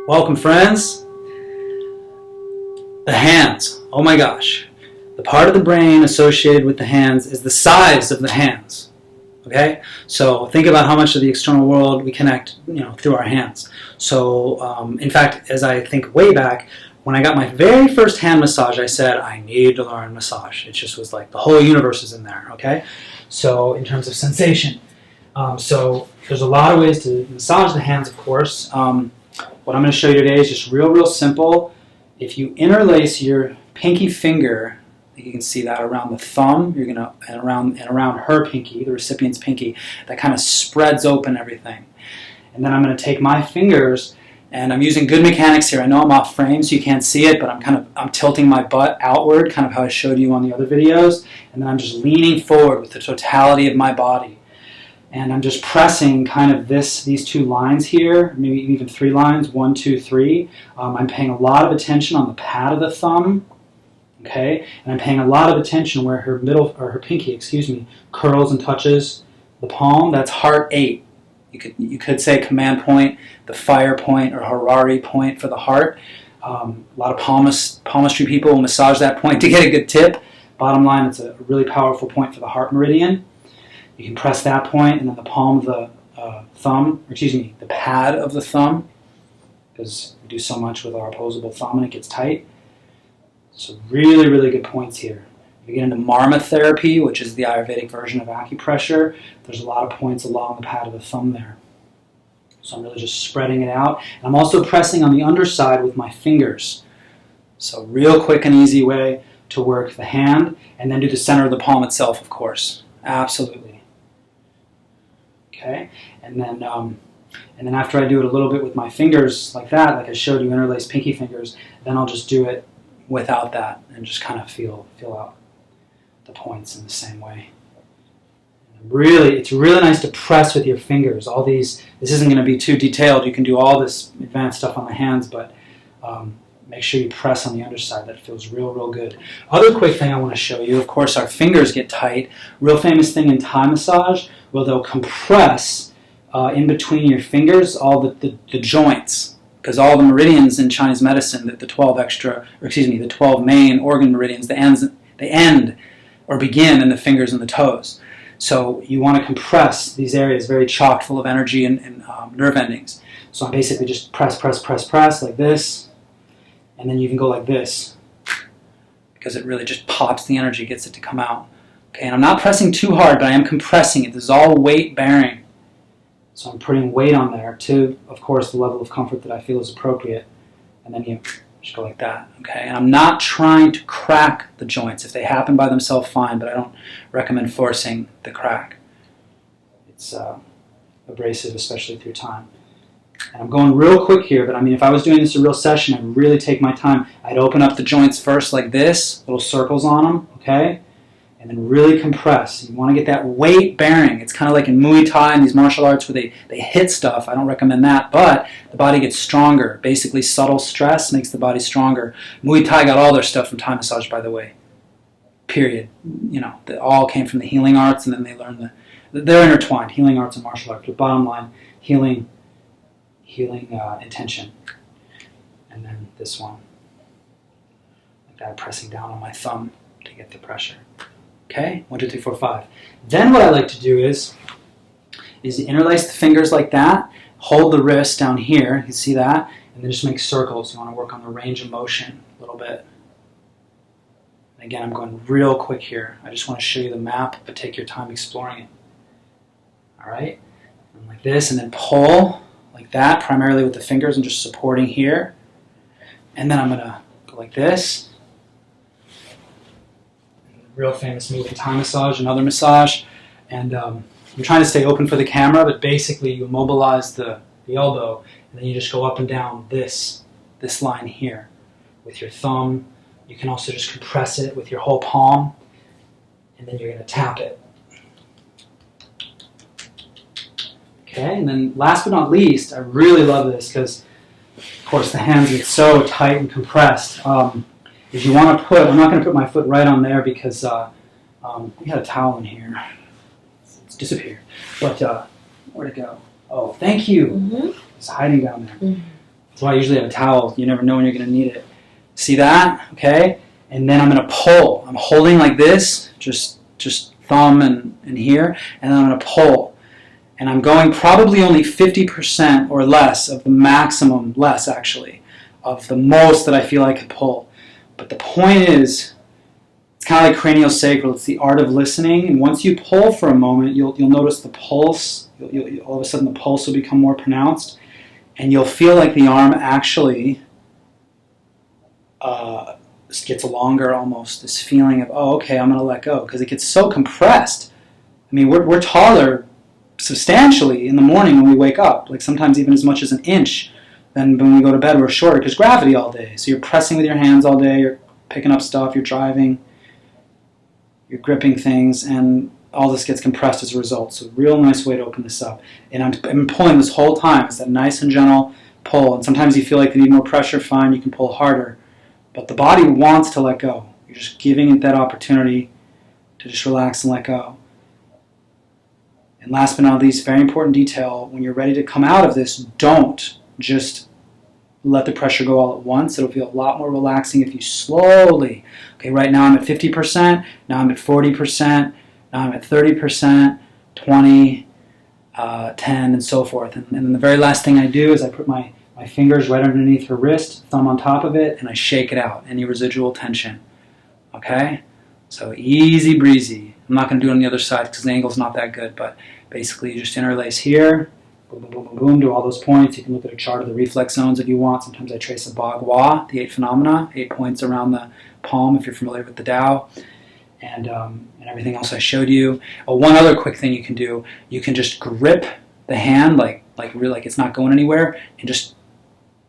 Welcome, friends. The hands. Oh my gosh. The part of the brain associated with the hands is the size of the hands. Okay? So think about how much of the external world we connect, through our hands. So, in fact, as I think way back, when I got my very first hand massage, I said, I need to learn massage. It just was like the whole universe is in there, okay? So, in terms of sensation. So, there's a lot of ways to massage the hands, of course. What I'm going to show you today is just real simple. If you interlace your pinky finger, I think you can see that around the thumb, you're gonna and around her pinky, the recipient's pinky, that kind of spreads open everything. And then I'm going to take my fingers, and I'm using good mechanics here. I know I'm off frame, so you can't see it, but I'm tilting my butt outward, kind of how I showed you on the other videos, and then I'm just leaning forward with the totality of my body. And I'm just pressing kind of these two lines here, maybe even 3 lines, 1, 2, 3. I'm paying a lot of attention on the pad of the thumb, okay? And I'm paying a lot of attention where her pinky, curls and touches the palm. That's heart 8. You could say command point, the fire point, or Harari point for the heart. A lot of palmistry people will massage that point to get a good tip. Bottom line, it's a really powerful point for the heart meridian. You can press that point and then the palm of the the pad of the thumb, because we do so much with our opposable thumb and it gets tight. So really good points here. If you get into Marma therapy, which is the Ayurvedic version of acupressure, there's a lot of points along the pad of the thumb there. So I'm really just spreading it out. And I'm also pressing on the underside with my fingers. So real quick and easy way to work the hand, and then do the center of the palm itself, of course. Absolutely. Okay, and then after I do it a little bit with my fingers like that, like I showed you, interlaced pinky fingers, then I'll just do it without that and just kind of feel out the points in the same way. It's really nice to press with your fingers. This isn't going to be too detailed. You can do all this advanced stuff on the hands, but make sure you press on the underside. That feels real good. Other quick thing I want to show you, of course, our fingers get tight. Real famous thing in Thai massage, where they'll compress in between your fingers all the joints, because all the meridians in Chinese medicine, the 12 main organ meridians, they end or begin in the fingers and the toes. So you want to compress these areas, very chock full of energy and nerve endings. So I'm basically just press like this, and then you can go like this, because it really just pops the energy, gets it to come out. Okay, and I'm not pressing too hard, but I am compressing it. This is all weight bearing. So I'm putting weight on there to, of course, the level of comfort that I feel is appropriate. And then you just go like that. Okay, and I'm not trying to crack the joints. If they happen by themselves, fine, but I don't recommend forcing the crack. It's abrasive, especially through time. And I'm going real quick here, but if I was doing this a real session, I'd really take my time. I'd open up the joints first like this, little circles on them, okay? And then really compress. You want to get that weight bearing. It's kind of like in Muay Thai and these martial arts where they hit stuff. I don't recommend that, but the body gets stronger. Basically, subtle stress makes the body stronger. Muay Thai got all their stuff from Thai massage, by the way. Period. They all came from the healing arts, and then they learned they're intertwined, healing arts and martial arts. But bottom line, healing intention. And then this one, like that, pressing down on my thumb to get the pressure. Okay, 1, 2, 3, 4, 5. Then what I like to do is interlace the fingers like that, hold the wrist down here, you can see that, and then just make circles. You want to work on the range of motion a little bit. And again, I'm going real quick here. I just want to show you the map, but take your time exploring it. All right, and like this, and then pull like that, primarily with the fingers and just supporting here. And then I'm going to go like this. Real famous move in Thai massage, another massage. And I'm trying to stay open for the camera, but basically you immobilize the elbow, and then you just go up and down this line here with your thumb. You can also just compress it with your whole palm, and then you're going to tap it. Okay, and then last but not least, I really love this because, of course, the hands get so tight and compressed. Is you want to I'm not going to put my foot right on there because we had a towel in here. It's disappeared. But where'd it go? Oh, thank you. Mm-hmm. It's hiding down there. Mm-hmm. That's why I usually have a towel. You never know when you're going to need it. See that? Okay? And then I'm going to pull. I'm holding like this, just thumb and here, and then I'm going to pull. And I'm going probably only 50% or less of the maximum, less actually, of the most that I feel I could pull. But the point is, it's kind of like craniosacral. It's the art of listening. And once you pull for a moment, you'll notice the pulse. All of a sudden, the pulse will become more pronounced. And you'll feel like the arm actually gets longer almost. This feeling of, oh, okay, I'm going to let go. Because it gets so compressed. I mean, we're taller substantially in the morning when we wake up. Like sometimes even as much as an inch. Then when we go to bed, we're shorter because gravity all day. So you're pressing with your hands all day. You're picking up stuff. You're driving. You're gripping things. And all this gets compressed as a result. So real nice way to open this up. And I'm pulling this whole time. It's that nice and gentle pull. And sometimes you feel like you need more pressure. Fine, you can pull harder. But the body wants to let go. You're just giving it that opportunity to just relax and let go. And last but not least, very important detail, when you're ready to come out of this, don't just let the pressure go all at once. It'll feel a lot more relaxing if you slowly, okay, right now I'm at 50%, now I'm at 40%, now I'm at 30%, 20, 10, and so forth. And then the very last thing I do is I put my fingers right underneath her wrist, thumb on top of it, and I shake it out, any residual tension. Okay? So easy breezy. I'm not going to do it on the other side because the angle's not that good, but basically you just interlace here, boom, boom, boom, boom, boom, do all those points. You can look at a chart of the reflex zones if you want. Sometimes I trace a Bagua, the 8 phenomena, 8 points around the palm if you're familiar with the Tao, and everything else I showed you. One other quick thing you can do, you can just grip the hand like really like it's not going anywhere, and just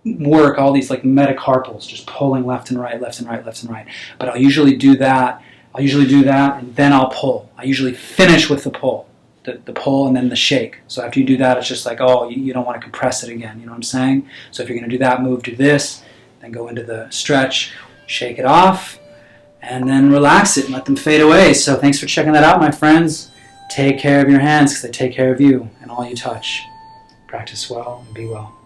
work all these like metacarpals, just pulling left and right, left and right, left and right. But I'll usually do that, and then I'll pull. I usually finish with the pull. The pull and then the shake. So after you do that, it's just like, oh, you don't want to compress it again. You know what I'm saying? So if you're going to do that move, do this, then go into the stretch, shake it off, and then relax it and let them fade away. So thanks for checking that out, my friends. Take care of your hands because they take care of you and all you touch. Practice well and be well.